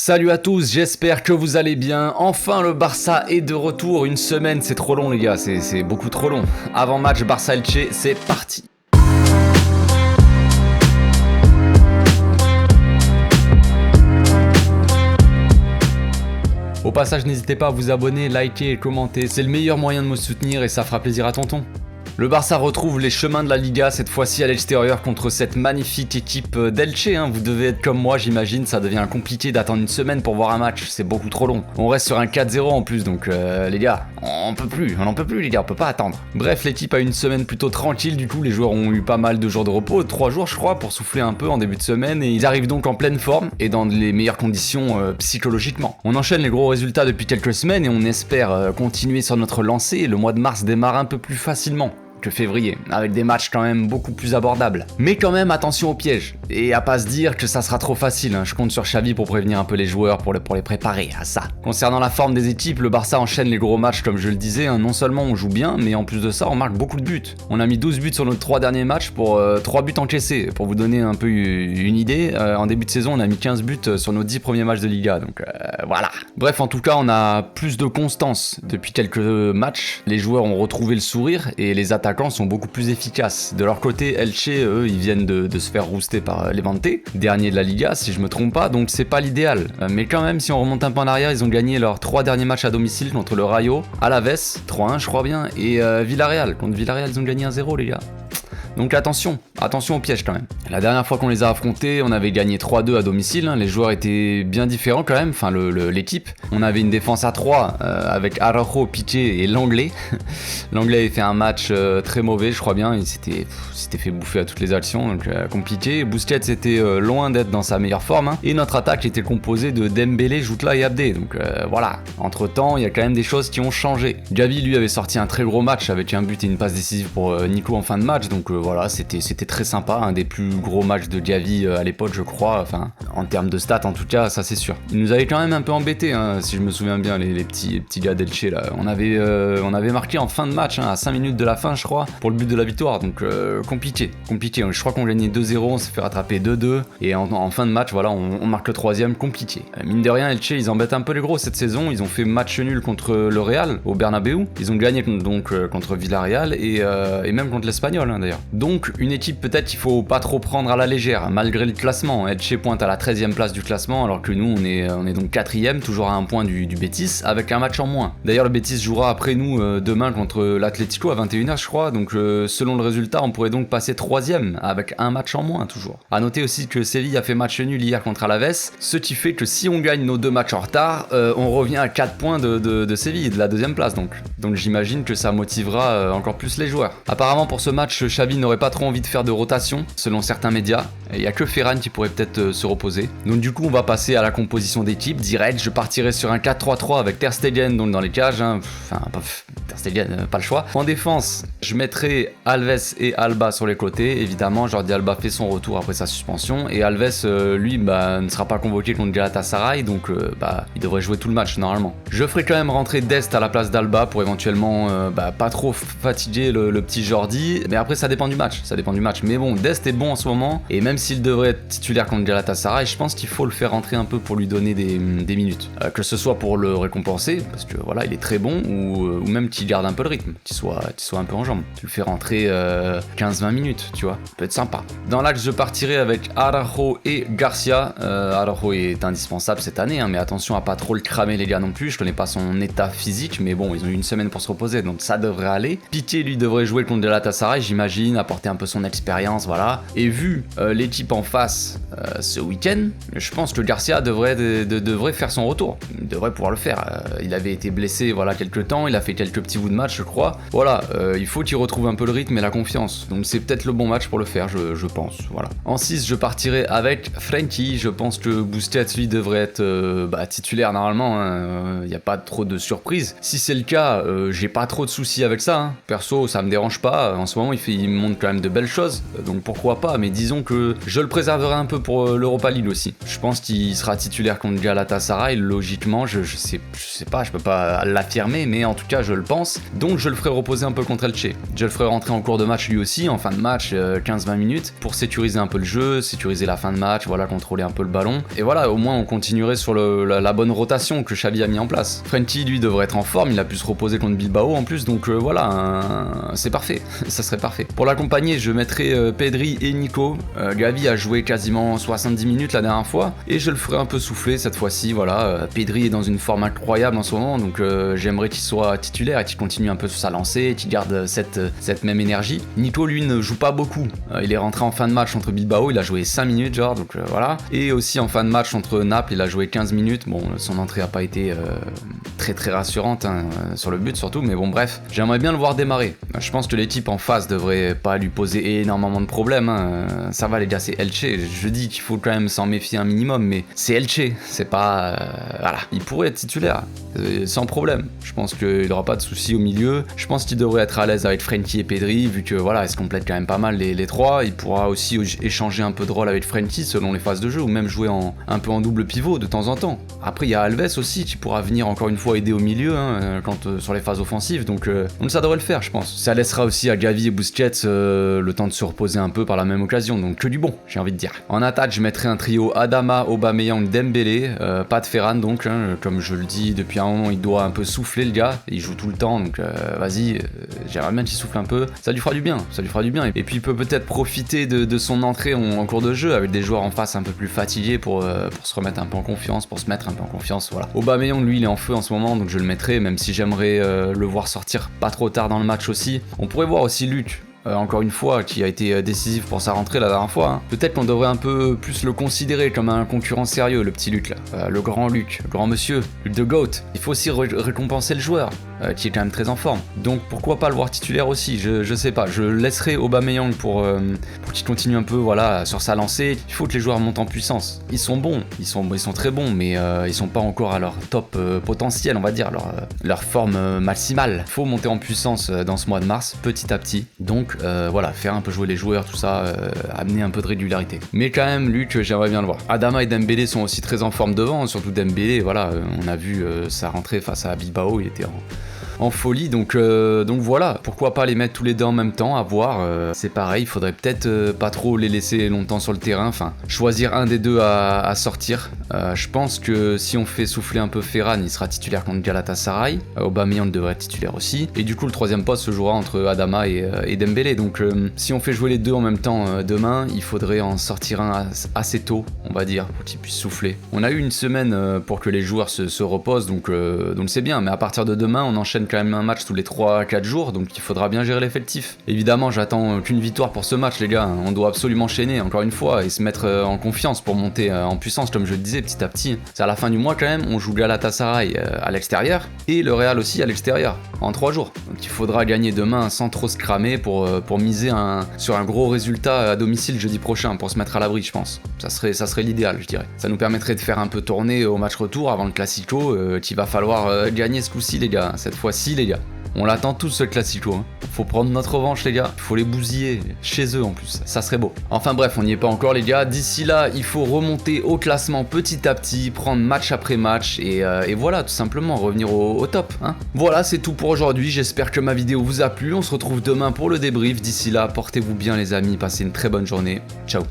Salut à tous, j'espère que vous allez bien. Enfin le Barça est de retour, une semaine c'est trop long les gars, c'est beaucoup trop long. Avant match Barça-Elche, c'est parti. Au passage n'hésitez pas à vous abonner, liker et commenter, c'est le meilleur moyen de me soutenir et ça fera plaisir à tonton. Le Barça retrouve les chemins de la Liga, cette fois-ci à l'extérieur contre cette magnifique équipe d'Elche. Vous devez être comme moi j'imagine, ça devient compliqué d'attendre une semaine pour voir un match, c'est beaucoup trop long. On reste sur un 4-0 en plus, donc les gars, on n'en peut plus les gars, on peut pas attendre. Bref, l'équipe a une semaine plutôt tranquille, du coup les joueurs ont eu pas mal de jours de repos, 3 jours je crois, pour souffler un peu en début de semaine, et ils arrivent donc en pleine forme et dans les meilleures conditions psychologiquement. On enchaîne les gros résultats depuis quelques semaines et on espère continuer sur notre lancée, le mois de mars démarre un peu plus facilement que février, avec des matchs quand même beaucoup plus abordables. Mais quand même, attention aux pièges, et à pas se dire que ça sera trop facile, Je compte sur Xavi pour prévenir un peu les joueurs, pour les préparer à ça. Concernant la forme des équipes, le Barça enchaîne les gros matchs comme je le disais, Non seulement on joue bien, mais en plus de ça, on marque beaucoup de buts. On a mis 12 buts sur nos 3 derniers matchs pour 3 buts encaissés. Pour vous donner un peu une idée, en début de saison, on a mis 15 buts sur nos 10 premiers matchs de Liga, donc voilà. Bref, en tout cas, on a plus de constance depuis quelques matchs. Les joueurs ont retrouvé le sourire, et les attaquants sont beaucoup plus efficaces. De leur côté, Elche, eux, ils viennent de se faire rooster par Levante, dernier de la Liga, si je me trompe pas, donc c'est pas l'idéal. Mais quand même, si on remonte un peu en arrière, ils ont gagné leurs 3 derniers matchs à domicile contre le Rayo, Alaves, 3-1 je crois bien, et Villarreal. Contre Villarreal, ils ont gagné 1-0 les gars. Donc attention au piège quand même. La dernière fois qu'on les a affrontés, on avait gagné 3-2 à domicile, Les joueurs étaient bien différents quand même, enfin l'équipe. On avait une défense à 3 avec Araujo, Piqué et Langlais. Langlais avait fait un match très mauvais, je crois bien, il s'était fait bouffer à toutes les actions, donc compliqué. Busquets était loin d'être dans sa meilleure forme, Et notre attaque était composée de Dembélé, Jutla et Abdé, donc voilà. Entre temps, il y a quand même des choses qui ont changé. Gavi lui avait sorti un très gros match avec un but et une passe décisive pour Nico en fin de match, donc voilà, c'était très sympa, un des plus gros matchs de Gavi à l'époque je crois, enfin en termes de stats en tout cas, ça c'est sûr. Il nous avait quand même un peu embêté, si je me souviens bien, les petits gars d'Elche là. On avait marqué en fin de match, à 5 minutes de la fin je crois, pour le but de la victoire, donc compliqué. Je crois qu'on gagnait 2-0, on s'est fait rattraper 2-2, et en fin de match voilà, on marque le 3ème, compliqué. Mine de rien, Elche ils embêtent un peu les gros cette saison, ils ont fait match nul contre le Real au Bernabeu, ils ont gagné donc contre Villarreal et même contre l'Espagnol d'ailleurs. Donc une équipe peut-être qu'il faut pas trop prendre à la légère, malgré le classement. Elche pointe à la 13e place du classement, alors que nous on est donc 4e, toujours à un point du Betis, avec un match en moins. D'ailleurs le Betis jouera après nous demain contre l'Atlético à 21h je crois, donc selon le résultat on pourrait donc passer 3e, avec un match en moins toujours. A noter aussi que Séville a fait match nul hier contre Alaves, ce qui fait que si on gagne nos 2 matchs en retard, on revient à 4 points de Séville, de la 2e place donc j'imagine que ça motivera encore plus les joueurs. Apparemment pour ce match, Xavi n'aurait pas trop envie de faire de rotation, selon certains médias. Il n'y a que Ferran qui pourrait peut-être se reposer. Donc du coup, on va passer à la composition d'équipe. Direct, je partirai sur un 4-3-3 avec Ter Stegen donc dans les cages. Ter Stegen, pas le choix. En défense, je mettrai Alves et Alba sur les côtés. Évidemment, Jordi Alba fait son retour après sa suspension. Et Alves, lui, ne sera pas convoqué contre Galatasaray, donc il devrait jouer tout le match normalement. Je ferai quand même rentrer Dest à la place d'Alba pour éventuellement pas trop fatiguer le petit Jordi. Mais après, ça dépend du match. Mais bon, Dest est bon en ce moment, et même s'il devrait être titulaire contre Galatasaray, je pense qu'il faut le faire rentrer un peu pour lui donner des minutes. Que ce soit pour le récompenser, parce que voilà, il est très bon, ou même qu'il garde un peu le rythme, qu'il soit un peu en jambes. Tu le fais rentrer 15-20 minutes, tu vois, ça peut être sympa. Dans l'axe, je partirai avec Araujo et Garcia. Araujo est indispensable cette année, mais attention à pas trop le cramer les gars non plus, je connais pas son état physique, mais bon, ils ont eu une semaine pour se reposer, donc ça devrait aller. Piqué, lui, devrait jouer contre Galatasaray, j'imagine, apporter un peu son expérience, voilà. Et vu l'équipe en face ce week-end, je pense que Garcia devrait faire son retour. Il devrait pouvoir le faire. Il avait été blessé quelques temps, il a fait quelques petits bouts de match je crois. Voilà, il faut qu'il retrouve un peu le rythme et la confiance. Donc c'est peut-être le bon match pour le faire, je pense. Voilà. En 6, je partirai avec Frenkie. Je pense que Busquets lui devrait être titulaire normalement. Il n'y a pas trop de surprises. Si c'est le cas, j'ai pas trop de soucis avec ça. Perso, ça me dérange pas. En ce moment, il montre quand même de belles choses. Donc pourquoi pas. Mais disons que je le préserverai un peu pour l'Europa League aussi. Je pense qu'il sera titulaire contre Galatasaray, logiquement, je sais pas, je peux pas l'affirmer, mais en tout cas je le pense. Donc je le ferai reposer un peu contre Elche. Je le ferai rentrer en cours de match lui aussi, en fin de match, 15-20 minutes, pour sécuriser un peu le jeu, sécuriser la fin de match, voilà, contrôler un peu le ballon. Et voilà, au moins on continuerait sur la bonne rotation que Xavi a mis en place. Frenkie, lui, devrait être en forme, il a pu se reposer contre Bilbao en plus, donc voilà, c'est parfait, ça serait parfait. Pour l'accompagner, je mettrai Pedri et Nico. Gavi a joué quasiment 70 minutes la dernière fois, et je le ferai un peu souffler cette fois-ci, voilà. Pedri est dans une forme incroyable en ce moment, donc j'aimerais qu'il soit titulaire et qu'il continue un peu sur sa lancée, qu'il garde cette même énergie. Nico, lui, ne joue pas beaucoup. Il est rentré en fin de match contre Bilbao, il a joué 5 minutes, genre, donc voilà. Et aussi en fin de match contre Naples, il a joué 15 minutes. Bon, son entrée a pas été très rassurante, hein, sur le but surtout, mais bon, bref. J'aimerais bien le voir démarrer. Je pense que l'équipe en face devrait pas lui poser énormément de problèmes, hein. Ça va les gars, c'est Elche. Je dis qu'il faut quand même s'en méfier un minimum, mais c'est Elche, c'est pas... voilà, il pourrait être titulaire, sans problème. Je pense qu'il aura pas de soucis au milieu. Je pense qu'il devrait être à l'aise avec Frenkie et Pedri, vu que voilà, ils se complètent quand même pas mal les trois. Il pourra aussi échanger un peu de rôle avec Frenkie selon les phases de jeu, ou même jouer un peu en double pivot de temps en temps. Après, il y a Alves aussi qui pourra venir encore une fois aider au milieu, hein, sur les phases offensives, donc ça devrait le faire, je pense. Ça laissera aussi à Gavi et Busquets le temps de se reposer un peu par la même occasion, donc que du bon, j'ai envie de dire. En attaque, je mettrai un trio Adama, Aubameyang, Dembélé, pas de Ferran, donc comme je le dis depuis un moment, il doit un peu souffler le gars, il joue tout le temps, donc vas-y, j'aimerais bien qu'il souffle un peu, ça lui fera du bien, et puis il peut peut-être profiter de son entrée en cours de jeu avec des joueurs en face un peu plus fatigués pour se remettre un peu en confiance, pour se mettre un peu en confiance, voilà. Aubameyang, lui, il est en feu en ce moment, donc je le mettrai, même si j'aimerais le voir sortir pas trop tard dans le match aussi. On pourrait voir aussi Luc, encore une fois, qui a été décisif pour sa rentrée la dernière fois, hein. Peut-être qu'on devrait un peu plus le considérer comme un concurrent sérieux, le petit Luc là. Le grand Luc, le grand monsieur, Luc de Goat. Il faut aussi récompenser le joueur, qui est quand même très en forme. Donc pourquoi pas le voir titulaire aussi, je sais pas. Je laisserai Aubameyang pour qu'il continue un peu, voilà, sur sa lancée. Il faut que les joueurs montent en puissance. Ils sont bons, ils sont très bons, mais ils sont pas encore à leur top potentiel, on va dire, leur forme maximale. Il faut monter en puissance dans ce mois de mars, petit à petit. Donc voilà, faire un peu jouer les joueurs, tout ça, amener un peu de régularité. Mais quand même, Luc, j'aimerais bien le voir. Adama et Dembélé sont aussi très en forme devant, surtout Dembélé, voilà, on a vu sa rentrée face à Bilbao, il était en folie, donc voilà, pourquoi pas les mettre tous les deux en même temps, à voir. C'est pareil, il faudrait peut-être pas trop les laisser longtemps sur le terrain, enfin choisir un des deux à sortir. Je pense que si on fait souffler un peu Ferran, il sera titulaire contre Galatasaray, Aubameyang devrait être titulaire aussi, et du coup le troisième poste se jouera entre Adama et Dembélé, donc si on fait jouer les deux en même temps demain, il faudrait en sortir un assez tôt, on va dire, pour qu'il puisse souffler. On a eu une semaine pour que les joueurs se reposent, donc c'est bien, mais à partir de demain, on enchaîne quand même un match tous les 3-4 jours, donc il faudra bien gérer l'effectif. Évidemment, j'attends qu'une victoire pour ce match, les gars. On doit absolument enchaîner, encore une fois, et se mettre en confiance pour monter en puissance, comme je le disais, petit à petit. C'est à la fin du mois quand même, on joue Galatasaray à l'extérieur, et le Real aussi à l'extérieur, en 3 jours. Donc il faudra gagner demain sans trop se cramer pour miser sur un gros résultat à domicile jeudi prochain, pour se mettre à l'abri, je pense. Ça serait l'idéal, je dirais. Ça nous permettrait de faire un peu tourner au match retour avant le Classico, qu'il va falloir gagner ce coup-ci, les gars. Cette fois-ci, les gars. On l'attend tous, ce Classico, hein. Faut prendre notre revanche, les gars. Faut les bousiller chez eux en plus, ça serait beau. Enfin bref, on n'y est pas encore, les gars. D'ici là, il faut remonter au classement petit à petit, prendre match après match et voilà, tout simplement revenir au top, hein. Voilà, c'est tout pour aujourd'hui. J'espère que ma vidéo vous a plu. On se retrouve demain pour le débrief. D'ici là, portez-vous bien, les amis. Passez une très bonne journée. Ciao.